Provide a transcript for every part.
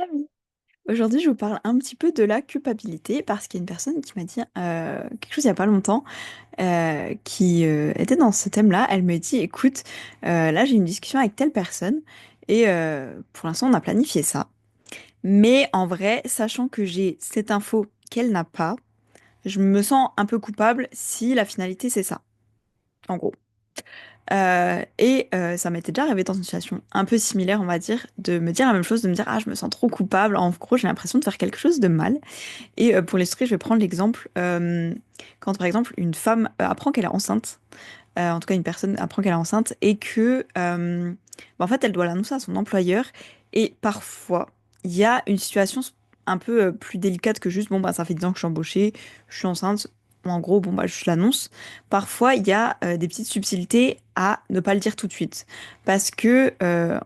Amis. Aujourd'hui, je vous parle un petit peu de la culpabilité parce qu'il y a une personne qui m'a dit quelque chose il n'y a pas longtemps qui était dans ce thème-là. Elle me dit, écoute, là j'ai une discussion avec telle personne et pour l'instant on a planifié ça. Mais en vrai, sachant que j'ai cette info qu'elle n'a pas, je me sens un peu coupable si la finalité c'est ça, en gros. Ça m'était déjà arrivé dans une situation un peu similaire, on va dire, de me dire la même chose, de me dire, ah, je me sens trop coupable. En gros, j'ai l'impression de faire quelque chose de mal. Et pour l'illustrer, je vais prendre l'exemple quand, par exemple, une femme apprend qu'elle est enceinte, en tout cas, une personne apprend qu'elle est enceinte et que, en fait, elle doit l'annoncer à son employeur. Et parfois, il y a une situation un peu plus délicate que juste, bon, bah, ça fait 10 ans que je suis embauchée, je suis enceinte. En gros, bon, bah, je l'annonce. Parfois, il y a des petites subtilités à ne pas le dire tout de suite. Parce que,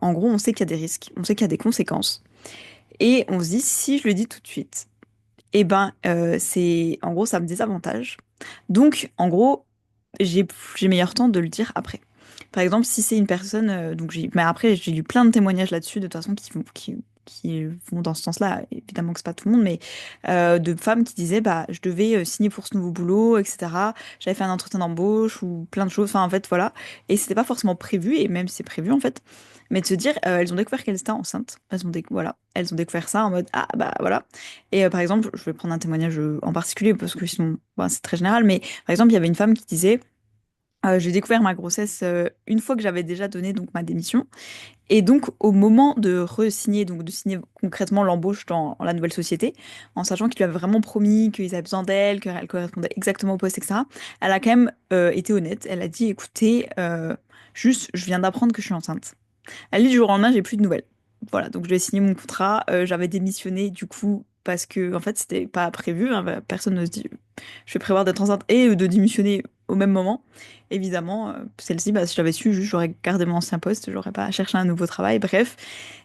en gros, on sait qu'il y a des risques, on sait qu'il y a des conséquences. Et on se dit, si je le dis tout de suite, eh ben, en gros, ça me désavantage. Donc, en gros, j'ai meilleur temps de le dire après. Par exemple, si c'est une personne, mais après, j'ai eu plein de témoignages là-dessus, de toute façon, qui vont dans ce sens-là. Évidemment que c'est pas tout le monde, mais de femmes qui disaient, bah, je devais signer pour ce nouveau boulot, etc. J'avais fait un entretien d'embauche ou plein de choses. Enfin, en fait, voilà. Et c'était pas forcément prévu, et même si c'est prévu, en fait. Mais de se dire, elles ont découvert qu'elles étaient enceintes. Voilà, elles ont découvert ça en mode, ah, bah, voilà. Et par exemple, je vais prendre un témoignage en particulier parce que sinon, bah, c'est très général, mais par exemple, il y avait une femme qui disait, j'ai découvert ma grossesse une fois que j'avais déjà donné donc ma démission. Et donc, au moment de re-signer, donc de signer concrètement l'embauche dans la nouvelle société, en sachant qu'il lui avait vraiment promis qu'ils avaient besoin d'elle, qu'elle correspondait exactement au poste, etc., elle a quand même été honnête. Elle a dit, écoutez, juste, je viens d'apprendre que je suis enceinte. Elle dit du jour au lendemain, j'ai plus de nouvelles. Voilà, donc je vais signer mon contrat. J'avais démissionné du coup parce que en fait c'était pas prévu, hein. Bah, personne ne se dit je vais prévoir d'être enceinte et de démissionner au même moment. Évidemment, celle-ci, bah, si j'avais su, juste j'aurais gardé mon ancien poste, j'aurais pas cherché un nouveau travail, bref.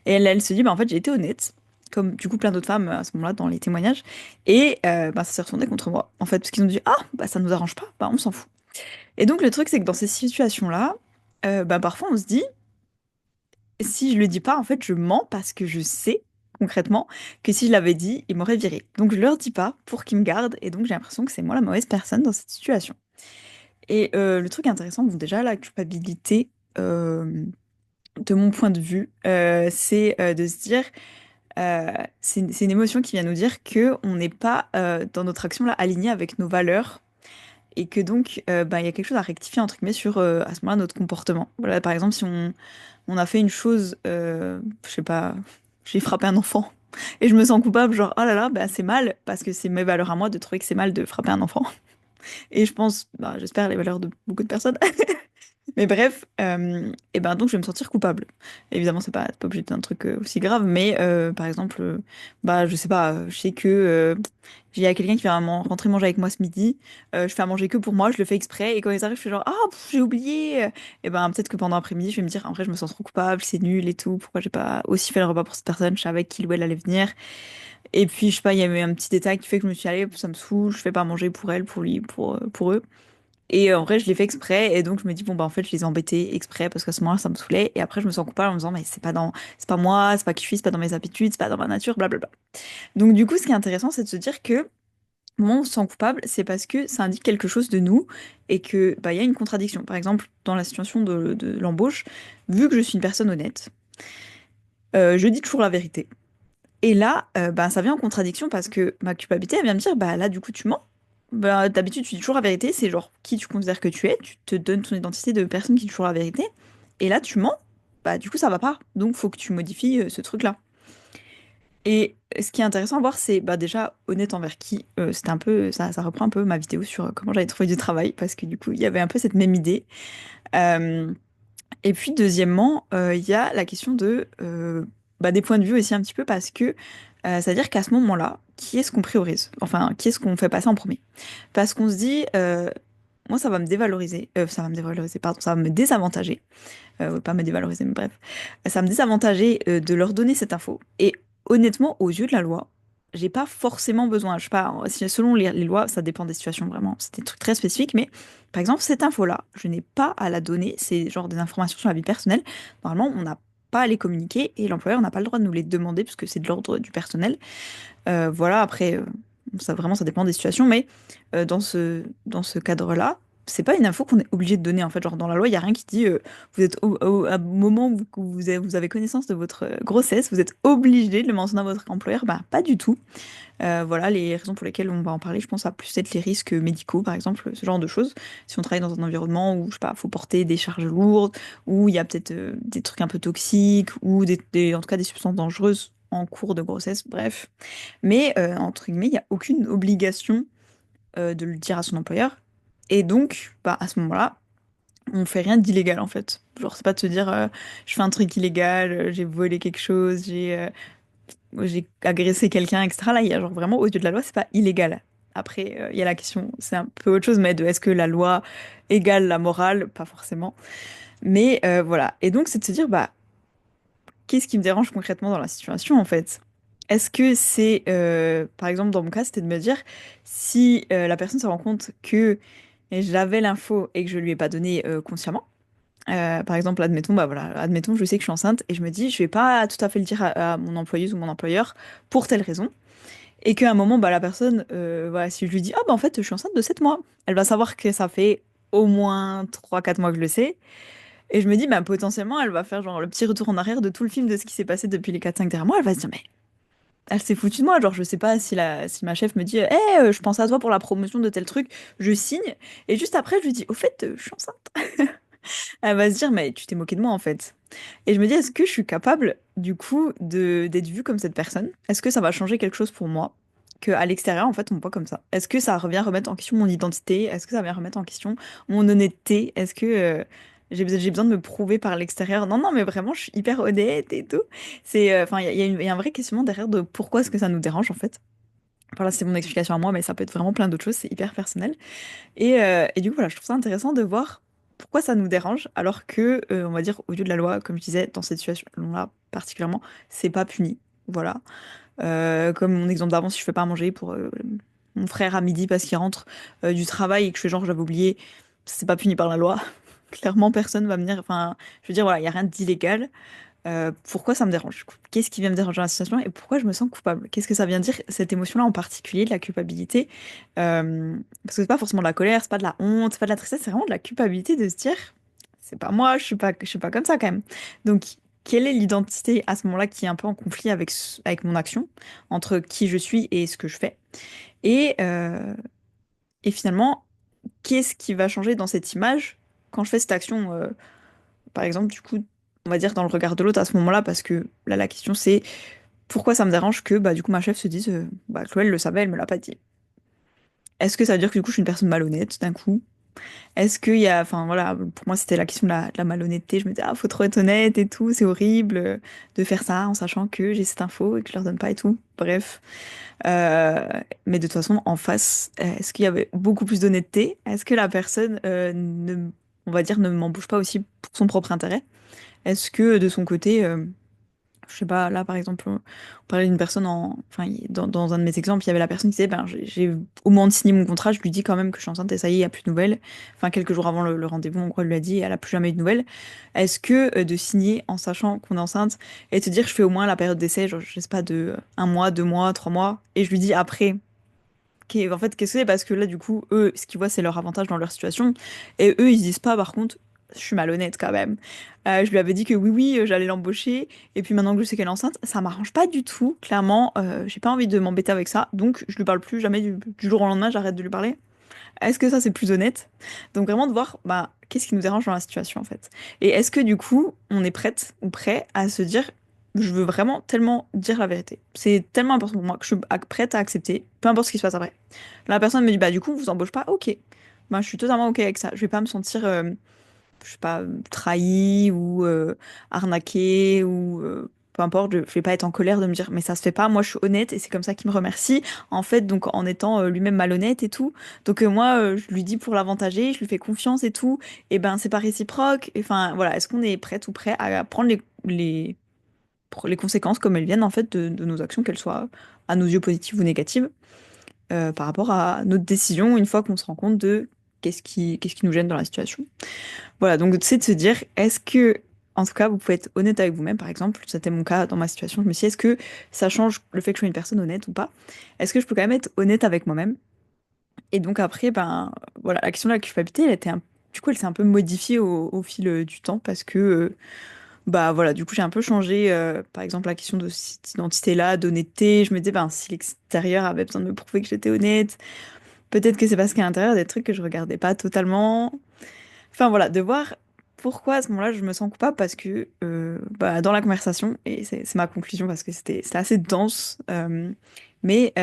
Et elle se dit, bah en fait j'ai été honnête, comme du coup plein d'autres femmes à ce moment-là dans les témoignages, et bah, ça s'est retourné contre moi. En fait, parce qu'ils ont dit, ah bah ça nous arrange pas, bah on s'en fout. Et donc le truc c'est que dans ces situations-là, bah parfois on se dit si je le dis pas, en fait, je mens parce que je sais concrètement que si je l'avais dit, ils m'auraient viré. Donc je leur dis pas pour qu'ils me gardent et donc j'ai l'impression que c'est moi la mauvaise personne dans cette situation. Et le truc intéressant, bon déjà la culpabilité, de mon point de vue, c'est de se dire, c'est une émotion qui vient nous dire que on n'est pas dans notre action là aligné avec nos valeurs et que donc bah, il y a quelque chose à rectifier entre guillemets sur à ce moment-là notre comportement. Voilà, par exemple, si on a fait une chose, je sais pas, j'ai frappé un enfant et je me sens coupable, genre oh là là, bah, c'est mal parce que c'est mes valeurs à moi de trouver que c'est mal de frapper un enfant. Et je pense, bah, j'espère les valeurs de beaucoup de personnes. Mais bref, et ben donc je vais me sentir coupable. Évidemment, c'est pas obligé d'un truc aussi grave, mais par exemple, bah je sais pas, je sais que il y a quelqu'un qui va rentrer manger avec moi ce midi, je fais à manger que pour moi, je le fais exprès, et quand ils arrivent, je fais genre ah j'ai oublié. Et ben peut-être que pendant l'après-midi, je vais me dire en vrai je me sens trop coupable, c'est nul et tout, pourquoi j'ai pas aussi fait le repas pour cette personne, je savais qu'il ou elle allait venir. Et puis je sais pas, il y avait un petit détail qui fait que je me suis allée, ça me saoule, je fais pas manger pour elle, pour lui, pour eux. Et en vrai, je l'ai fait exprès. Et donc, je me dis, bon, bah, en fait, je les ai embêtés exprès parce qu'à ce moment-là, ça me saoulait. Et après, je me sens coupable en me disant, mais c'est pas moi, c'est pas qui je suis, c'est pas dans mes habitudes, c'est pas dans ma nature, blablabla. Donc, du coup, ce qui est intéressant, c'est de se dire que au moment où on se sent coupable, c'est parce que ça indique quelque chose de nous et que, bah, il y a une contradiction. Par exemple, dans la situation de l'embauche, vu que je suis une personne honnête, je dis toujours la vérité. Et là, bah, ça vient en contradiction parce que ma culpabilité, elle vient me dire, bah là, du coup, tu mens. Bah, d'habitude, tu dis toujours la vérité, c'est genre qui tu considères que tu es, tu te donnes ton identité de personne qui dit toujours la vérité. Et là, tu mens, bah du coup, ça va pas. Donc, faut que tu modifies ce truc-là. Et ce qui est intéressant à voir, c'est bah, déjà honnête envers qui. C'était un peu, ça reprend un peu ma vidéo sur comment j'avais trouvé du travail, parce que du coup, il y avait un peu cette même idée. Euh, et puis, deuxièmement, il y a la question bah, des points de vue aussi un petit peu, parce que c'est-à-dire qu'à ce moment-là, qui est-ce qu'on priorise? Enfin, qui est-ce qu'on fait passer en premier? Parce qu'on se dit, moi, ça va me dévaloriser, ça va me dévaloriser, pardon, ça va me désavantager, pas me dévaloriser, mais bref, ça va me désavantager de leur donner cette info. Et honnêtement, aux yeux de la loi, j'ai pas forcément besoin, je sais pas, selon les lois, ça dépend des situations vraiment, c'est des trucs très spécifiques, mais par exemple, cette info-là, je n'ai pas à la donner, c'est genre des informations sur la vie personnelle. Normalement, on n'a pas à les communiquer et l'employeur n'a pas le droit de nous les demander puisque c'est de l'ordre du personnel. Voilà, après, ça vraiment, ça dépend des situations, mais dans ce cadre-là, c'est pas une info qu'on est obligé de donner. En fait, genre dans la loi, il y a rien qui dit vous êtes à moment où vous avez connaissance de votre grossesse, vous êtes obligé de le mentionner à votre employeur. Bah, pas du tout. Voilà, les raisons pour lesquelles on va en parler, je pense, à plus être les risques médicaux, par exemple, ce genre de choses. Si on travaille dans un environnement où, je sais pas, faut porter des charges lourdes, où il y a peut-être des trucs un peu toxiques, ou en tout cas des substances dangereuses en cours de grossesse, bref. Mais, entre guillemets, il n'y a aucune obligation de le dire à son employeur. Et donc, bah, à ce moment-là, on fait rien d'illégal, en fait. Genre, c'est pas de se dire, je fais un truc illégal, j'ai volé quelque chose, j'ai agressé quelqu'un, etc. Là, il y a genre vraiment, aux yeux de la loi, c'est pas illégal. Après, il y a la question, c'est un peu autre chose, mais de est-ce que la loi égale la morale? Pas forcément. Mais voilà. Et donc, c'est de se dire, bah, qu'est-ce qui me dérange concrètement dans la situation, en fait? Est-ce que c'est, par exemple, dans mon cas, c'était de me dire, si la personne se rend compte que j'avais l'info et que je lui ai pas donné consciemment, par exemple, admettons, bah voilà, admettons, je sais que je suis enceinte et je me dis, je vais pas tout à fait le dire à mon employeuse ou mon employeur pour telle raison. Et qu'à un moment, bah, la personne, voilà, si je lui dis, ah bah en fait, je suis enceinte de 7 mois, elle va savoir que ça fait au moins 3 4 mois que je le sais. Et je me dis, bah potentiellement, elle va faire genre le petit retour en arrière de tout le film de ce qui s'est passé depuis les 4 5 derniers mois. Elle va se dire, mais elle s'est foutue de moi. Genre, je sais pas si ma chef me dit, je pense à toi pour la promotion de tel truc, je signe. Et juste après, je lui dis, au fait, je suis enceinte. Elle va se dire, mais tu t'es moqué de moi en fait. Et je me dis, est-ce que je suis capable, du coup, d'être vue comme cette personne? Est-ce que ça va changer quelque chose pour moi? Que à l'extérieur, en fait, on me voit comme ça. Est-ce que ça revient remettre en question mon identité? Est-ce que ça vient remettre en question mon honnêteté? Est-ce que j'ai besoin de me prouver par l'extérieur? Non, non, mais vraiment, je suis hyper honnête et tout. Enfin, il y a un vrai questionnement derrière de pourquoi est-ce que ça nous dérange, en fait. Voilà, c'est mon explication à moi, mais ça peut être vraiment plein d'autres choses, c'est hyper personnel. Et du coup, voilà, je trouve ça intéressant de voir pourquoi ça nous dérange, alors que, on va dire, au lieu de la loi, comme je disais, dans cette situation-là particulièrement, c'est pas puni. Voilà. Comme mon exemple d'avant, si je fais pas à manger pour mon frère à midi parce qu'il rentre du travail et que je fais genre j'avais oublié, c'est pas puni par la loi. Clairement, personne va me dire, enfin, je veux dire, voilà, il y a rien d'illégal. Pourquoi ça me dérange? Du coup qu'est-ce qui vient me déranger dans la situation et pourquoi je me sens coupable? Qu'est-ce que ça vient dire, cette émotion-là en particulier, de la culpabilité? Parce que c'est pas forcément de la colère, c'est pas de la honte, c'est pas de la tristesse, c'est vraiment de la culpabilité de se dire, c'est pas moi, je suis pas comme ça quand même. Donc, quelle est l'identité à ce moment-là qui est un peu en conflit avec, avec mon action, entre qui je suis et ce que je fais? Et, euh, et finalement, qu'est-ce qui va changer dans cette image quand je fais cette action? Par exemple, du coup, on va dire dans le regard de l'autre à ce moment-là, parce que là, la question c'est pourquoi ça me dérange que bah, du coup ma chef se dise bah, Chloé, elle le savait, elle me l'a pas dit. Est-ce que ça veut dire que du coup je suis une personne malhonnête d'un coup? Est-ce qu'il y a, enfin voilà, pour moi c'était la question de la malhonnêteté. Je me disais, ah, faut trop être honnête et tout, c'est horrible de faire ça en sachant que j'ai cette info et que je leur donne pas et tout. Bref. Euh, mais de toute façon, en face, est-ce qu'il y avait beaucoup plus d'honnêteté? Est-ce que la personne, on va dire, ne m'embauche pas aussi pour son propre intérêt? Est-ce que de son côté, je sais pas, là par exemple, on parlait d'une personne enfin, dans un de mes exemples, il y avait la personne qui disait, ben, j'ai au moment de signer mon contrat, je lui dis quand même que je suis enceinte et ça y est, il n'y a plus de nouvelles. Enfin, quelques jours avant le rendez-vous, en gros, elle lui a dit, et elle a plus jamais eu de nouvelles. Est-ce que de signer en sachant qu'on est enceinte et te dire, je fais au moins la période d'essai, genre, je sais pas, de 1 mois, 2 mois, 3 mois, et je lui dis après, en fait, qu'est-ce que c'est? Parce que là, du coup, eux, ce qu'ils voient, c'est leur avantage dans leur situation. Et eux, ils se disent pas, par contre, je suis malhonnête quand même. Je lui avais dit que oui, oui, j'allais l'embaucher. Et puis maintenant que je sais qu'elle est enceinte, ça m'arrange pas du tout. Clairement, j'ai pas envie de m'embêter avec ça. Donc, je lui parle plus jamais du jour au lendemain, j'arrête de lui parler. Est-ce que ça, c'est plus honnête? Donc, vraiment de voir, bah, qu'est-ce qui nous dérange dans la situation, en fait. Et est-ce que, du coup, on est prête ou prêt à se dire, je veux vraiment tellement dire la vérité. C'est tellement important pour moi que je suis prête à accepter, peu importe ce qui se passe après. La personne me dit, bah, du coup, on vous embauche pas? Ok. Bah, je suis totalement ok avec ça. Je vais pas me sentir, je sais pas, trahie ou arnaquée ou peu importe, je vais pas être en colère de me dire mais ça se fait pas, moi je suis honnête et c'est comme ça qu'il me remercie. En fait, donc en étant lui-même malhonnête et tout. Donc moi je lui dis pour l'avantager, je lui fais confiance et tout, et ben c'est pas réciproque. Enfin voilà, est-ce qu'on est prête ou prêt à prendre les conséquences comme elles viennent en fait de nos actions, qu'elles soient à nos yeux positives ou négatives, par rapport à notre décision une fois qu'on se rend compte de qu'est-ce qui nous gêne dans la situation. Voilà, donc c'est de se dire, est-ce que En tout cas, vous pouvez être honnête avec vous-même, par exemple. C'était mon cas dans ma situation. Je me suis dit, est-ce que ça change le fait que je sois une personne honnête ou pas? Est-ce que je peux quand même être honnête avec moi-même? Et donc après, ben voilà, la question de la culpabilité, du coup, elle s'est un peu modifiée au fil du temps parce que bah voilà, du coup, j'ai un peu changé, par exemple, la question de cette identité-là, d'honnêteté. Je me disais, ben si l'extérieur avait besoin de me prouver que j'étais honnête, peut-être que c'est parce qu'à l'intérieur, il y a des trucs que je regardais pas totalement. Enfin voilà, de voir pourquoi à ce moment-là je me sens coupable parce que bah, dans la conversation, et c'est ma conclusion parce que c'était assez dense, mais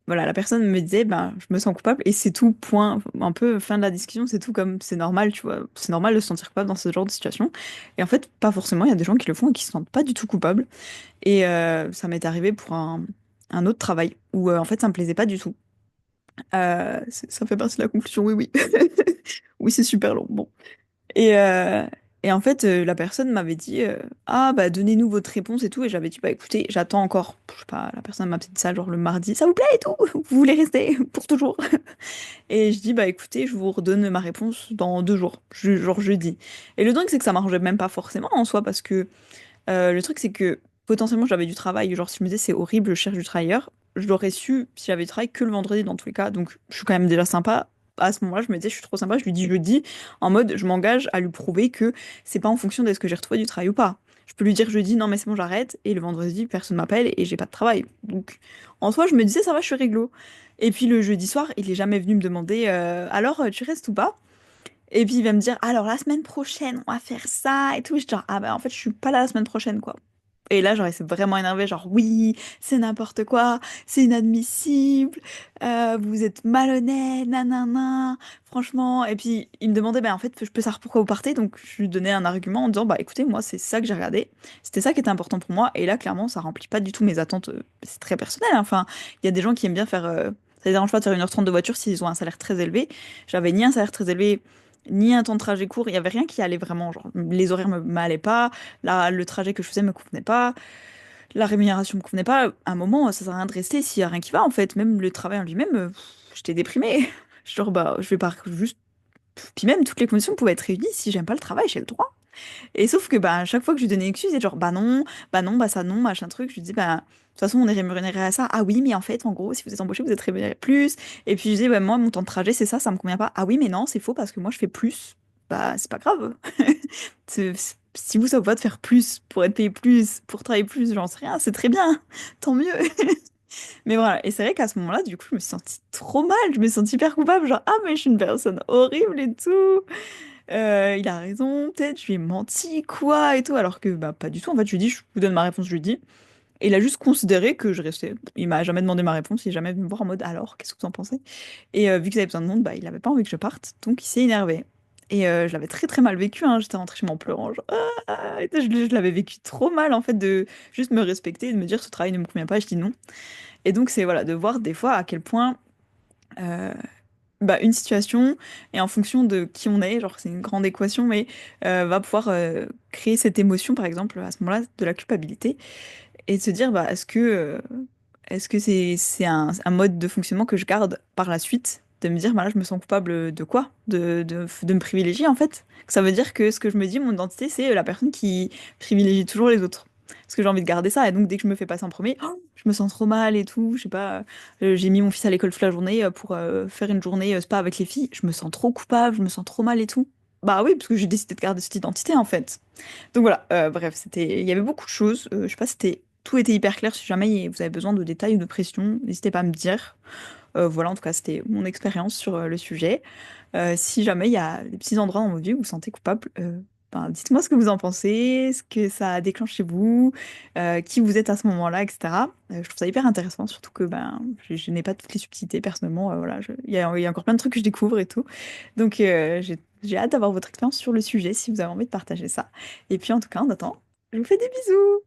voilà, la personne me disait ben je me sens coupable et c'est tout, point, un peu fin de la discussion, c'est tout comme c'est normal, tu vois, c'est normal de se sentir coupable dans ce genre de situation. Et en fait, pas forcément, il y a des gens qui le font et qui se sentent pas du tout coupables. Et ça m'est arrivé pour un autre travail où en fait ça me plaisait pas du tout. Ça fait partie de la conclusion, oui, oui. Oui, c'est super long. Bon. Et, euh, et en fait, la personne m'avait dit ah, bah, donnez-nous votre réponse et tout. Et j'avais dit, bah, écoutez, j'attends encore. Je sais pas, la personne m'a peut-être dit ça, genre le mardi, ça vous plaît et tout? Vous voulez rester pour toujours? Et je dis, bah, écoutez, je vous redonne ma réponse dans 2 jours, genre jeudi. Et le truc, c'est que ça marchait même pas forcément en soi, parce que le truc, c'est que potentiellement, j'avais du travail. Genre, si je me disais, c'est horrible, je cherche du travail ailleurs, je l'aurais su si j'avais du travail que le vendredi dans tous les cas. Donc, je suis quand même déjà sympa. À ce moment-là, je me disais, je suis trop sympa. Je lui dis jeudi, en mode, je m'engage à lui prouver que c'est pas en fonction de ce que j'ai retrouvé du travail ou pas. Je peux lui dire jeudi, non, mais c'est bon, j'arrête. Et le vendredi, personne m'appelle et j'ai pas de travail. Donc, en soi, je me disais, ça va, je suis réglo. Et puis, le jeudi soir, il est jamais venu me demander, alors, tu restes ou pas? Et puis il va me dire, alors la semaine prochaine, on va faire ça et tout. Je dis, genre, ah bah en fait, je suis pas là la semaine prochaine, quoi. Et là, genre, il s'est vraiment énervé, genre, oui, c'est n'importe quoi, c'est inadmissible, vous êtes malhonnête, nanana, franchement. Et puis, il me demandait, ben en fait, je peux savoir pourquoi vous partez. Donc, je lui donnais un argument en disant, bah écoutez, moi, c'est ça que j'ai regardé, c'était ça qui était important pour moi. Et là, clairement, ça remplit pas du tout mes attentes. C'est très personnel, hein. Enfin, il y a des gens qui aiment bien faire. Ça les dérange pas de faire 1h30 de voiture s'ils ont un salaire très élevé. J'avais ni un salaire très élevé, ni un temps de trajet court. Il y avait rien qui allait vraiment. Genre, les horaires m'allaient pas. Là, le trajet que je faisais me convenait pas, la rémunération me convenait pas. À un moment, ça sert à rien de rester s'il y a rien qui va, en fait. Même le travail en lui-même, j'étais déprimée. Genre, bah, je vais pas juste. Puis même, toutes les conditions pouvaient être réunies. Si j'aime pas le travail, j'ai le droit. Et sauf que, bah, à chaque fois que je lui donnais une excuse, il était genre, bah non, bah ça non, machin truc. Je lui dis, bah, de toute façon, on est rémunéré à ça. Ah oui, mais en fait, en gros, si vous êtes embauché, vous êtes rémunéré plus. Et puis je dis, bah, moi, mon temps de trajet, c'est ça me convient pas. Ah oui, mais non, c'est faux parce que moi, je fais plus. Bah, c'est pas grave. Si vous, ça vous va de faire plus, pour être payé plus, pour travailler plus, j'en sais rien, c'est très bien, tant mieux. Mais voilà, et c'est vrai qu'à ce moment-là, du coup, je me suis sentie trop mal, je me suis sentie hyper coupable, genre, ah, mais je suis une personne horrible et tout. Il a raison, peut-être, je lui ai menti, quoi, et tout, alors que, bah, pas du tout. En fait, je lui dis, je vous donne ma réponse, je lui dis. Et il a juste considéré que je restais. Il m'a jamais demandé ma réponse, il est jamais venu me voir en mode, alors, qu'est-ce que vous en pensez? Et vu qu'ils avaient besoin de monde, bah, il avait pas envie que je parte, donc il s'est énervé. Et je l'avais très très mal vécu, hein. J'étais rentrée chez moi en pleurant, genre, ah, et je l'avais vécu trop mal, en fait, de juste me respecter et de me dire, ce travail ne me convient pas, et je dis non. Et donc, c'est voilà, de voir des fois à quel point euh, bah, une situation, et en fonction de qui on est, genre c'est une grande équation, mais va pouvoir créer cette émotion, par exemple, à ce moment-là, de la culpabilité, et de se dire, bah, est-ce que c'est un mode de fonctionnement que je garde par la suite, de me dire, bah là, je me sens coupable de quoi? De me privilégier, en fait. Ça veut dire que ce que je me dis, mon identité, c'est la personne qui privilégie toujours les autres. Parce que j'ai envie de garder ça, et donc dès que je me fais passer en premier, oh, je me sens trop mal et tout, je sais pas, j'ai mis mon fils à l'école toute la journée pour faire une journée spa avec les filles, je me sens trop coupable, je me sens trop mal et tout. Bah oui, parce que j'ai décidé de garder cette identité, en fait. Donc voilà, bref, il y avait beaucoup de choses. Je sais pas si tout était hyper clair. Si jamais vous avez besoin de détails ou de pression, n'hésitez pas à me dire. Voilà, en tout cas, c'était mon expérience sur le sujet. Si jamais il y a des petits endroits dans votre vie où vous vous sentez coupable, ben, dites-moi ce que vous en pensez, ce que ça déclenche chez vous, qui vous êtes à ce moment-là, etc. Je trouve ça hyper intéressant, surtout que ben, je n'ai pas toutes les subtilités personnellement. Voilà, il y a encore plein de trucs que je découvre et tout. Donc, j'ai hâte d'avoir votre expérience sur le sujet si vous avez envie de partager ça. Et puis, en tout cas, en attendant, je vous fais des bisous!